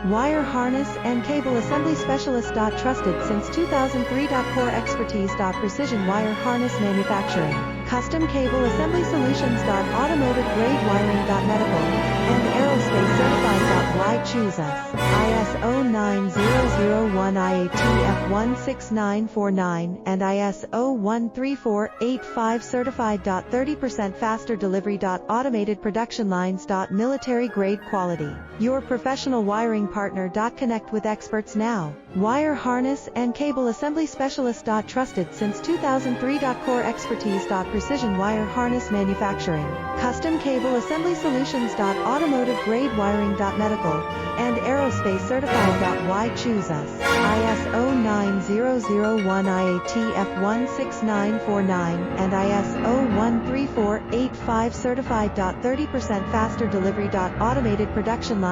Wire harness and cable assembly specialist. Trusted since 2003. Core expertise. Precision wire harness manufacturing. Custom cable assembly solutions. Automotive grade wiring. Medical and aerospace certified. Why choose us? ISO 9001 IATF 16949 and ISO 13485 certified. 30% faster delivery. Automated production lines. Military grade quality. Your professional wiring partner. Connect with experts now. Wire harness and cable assembly specialist. Trusted since 2003. Core expertise. Precision wire harness manufacturing. Custom cable assembly solutions. Automotive grade wiring. Medical and aerospace certified. Why choose us? ISO 9001 IATF 16949 and ISO 13485 certified. 30% faster delivery. Automated production line.